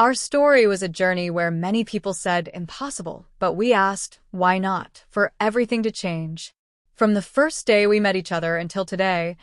Our story was a journey where many people said impossible, but we asked, why not, for everything to change. From the first day we met each other until today,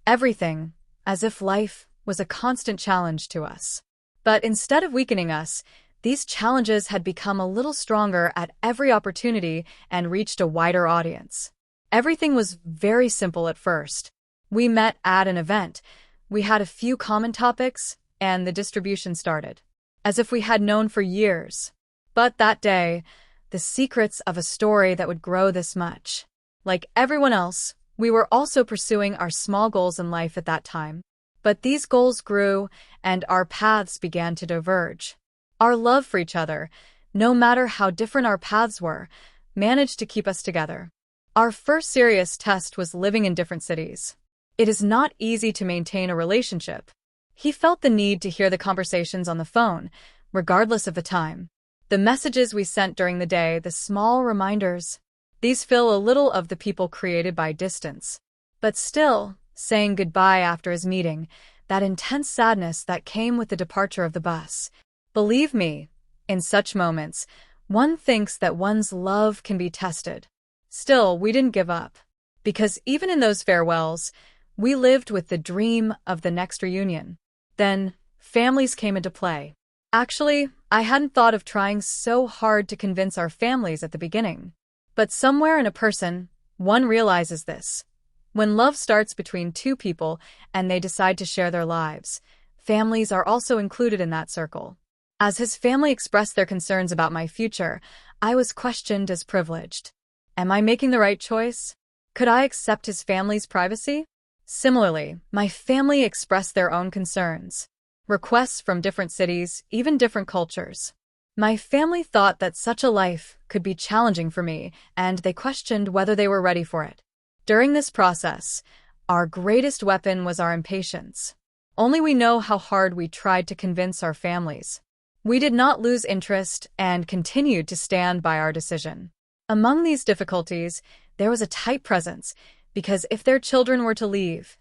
everything, as if life was a constant challenge to us. But instead of weakening us, these challenges had become a little stronger at every opportunity and reached a wider audience. Everything was very simple at first. We met at an event, we had a few common topics, and the distribution started, as if we had known for years. But that day, the secrets of a story that would grow this much. Like everyone else, we were also pursuing our small goals in life at that time. But these goals grew, and our paths began to diverge. Our love for each other, no matter how different our paths were, managed to keep us together. Our first serious test was living in different cities. It is not easy to maintain a relationship. He felt the need to hear the conversations on the phone, regardless of the time. The messages we sent during the day, the small reminders, these fill a little of the people created by distance. But still, saying goodbye after his meeting, that intense sadness that came with the departure of the bus. Believe me, in such moments, one thinks that one's love can be tested. Still, we didn't give up. Because even in those farewells, we lived with the dream of the next reunion. Then, families came into play. Actually, I hadn't thought of trying so hard to convince our families at the beginning. But somewhere in a person, one realizes this. When love starts between two people and they decide to share their lives, families are also included in that circle. As his family expressed their concerns about my future, I was questioned as privileged. Am I making the right choice? Could I accept his family's privacy? Similarly, my family expressed their own concerns. Requests from different cities, even different cultures. My family thought that such a life could be challenging for me, and they questioned whether they were ready for it. During this process, our greatest weapon was our impatience. Only we know how hard we tried to convince our families. We did not lose interest and continued to stand by our decision. Among these difficulties, there was a tight presence, because if their children were to leave,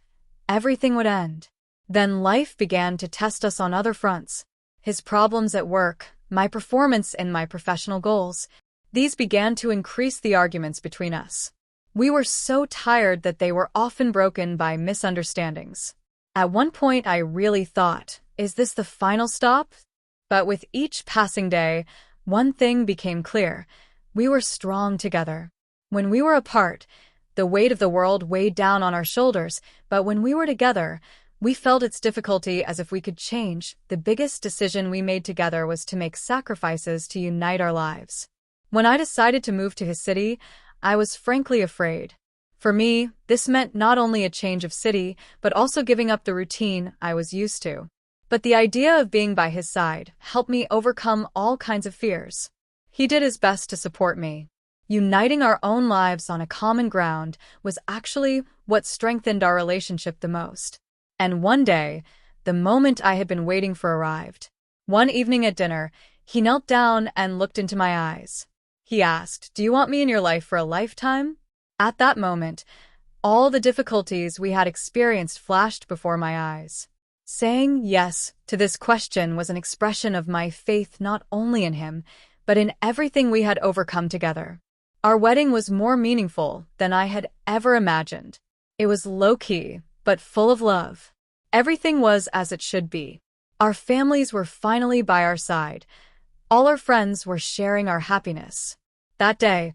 everything would end. Then life began to test us on other fronts. His problems at work, my performance in my professional goals, these began to increase the arguments between us. We were so tired that they were often broken by misunderstandings. At one point I really thought, is this the final stop? But with each passing day, one thing became clear. We were strong together. When we were apart, the weight of the world weighed down on our shoulders, but when we were together, we felt its difficulty as if we could change. The biggest decision we made together was to make sacrifices to unite our lives. When I decided to move to his city, I was frankly afraid. For me, this meant not only a change of city, but also giving up the routine I was used to. But the idea of being by his side helped me overcome all kinds of fears. He did his best to support me. Uniting our own lives on a common ground was actually what strengthened our relationship the most. And one day, the moment I had been waiting for arrived. One evening at dinner, he knelt down and looked into my eyes. He asked, "Do you want me in your life for a lifetime?" At that moment, all the difficulties we had experienced flashed before my eyes. Saying yes to this question was an expression of my faith not only in him, but in everything we had overcome together. Our wedding was more meaningful than I had ever imagined. It was low-key, but full of love. Everything was as it should be. Our families were finally by our side. All our friends were sharing our happiness. That day,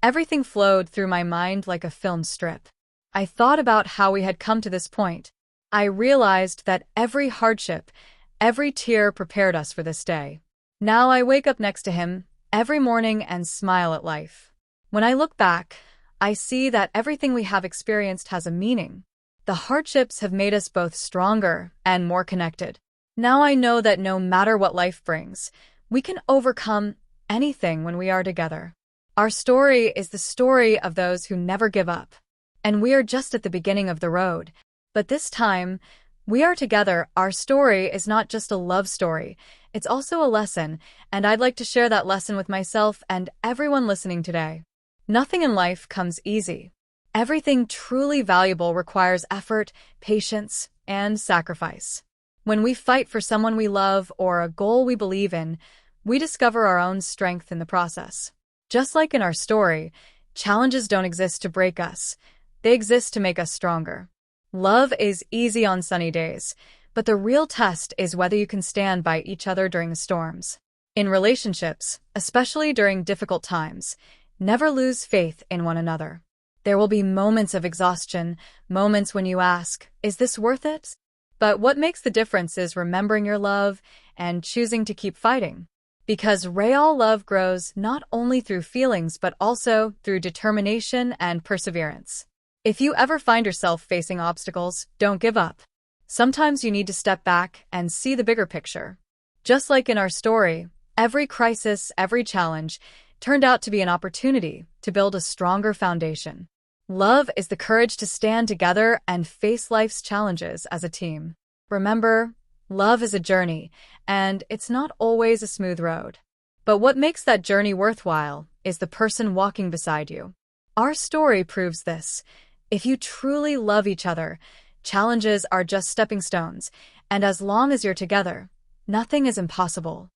everything flowed through my mind like a film strip. I thought about how we had come to this point. I realized that every hardship, every tear prepared us for this day. Now I wake up next to him every morning and smile at life. When I look back, I see that everything we have experienced has a meaning. The hardships have made us both stronger and more connected. Now I know that no matter what life brings, we can overcome anything when we are together. Our story is the story of those who never give up. And we are just at the beginning of the road. But this time, we are together. Our story is not just a love story. It's also a lesson, and I'd like to share that lesson with myself and everyone listening today. Nothing in life comes easy. Everything truly valuable requires effort, patience, and sacrifice. When we fight for someone we love or a goal we believe in, we discover our own strength in the process. Just like in our story, challenges don't exist to break us. They exist to make us stronger. Love is easy on sunny days, but the real test is whether you can stand by each other during the storms. In relationships, especially during difficult times, never lose faith in one another. There will be moments of exhaustion, moments when you ask, is this worth it? But what makes the difference is remembering your love and choosing to keep fighting. Because real love grows not only through feelings but also through determination and perseverance. If you ever find yourself facing obstacles, don't give up. Sometimes you need to step back and see the bigger picture. Just like in our story, every crisis, every challenge turned out to be an opportunity to build a stronger foundation. Love is the courage to stand together and face life's challenges as a team. Remember, love is a journey, and it's not always a smooth road. But what makes that journey worthwhile is the person walking beside you. Our story proves this. If you truly love each other, challenges are just stepping stones, and as long as you're together, nothing is impossible.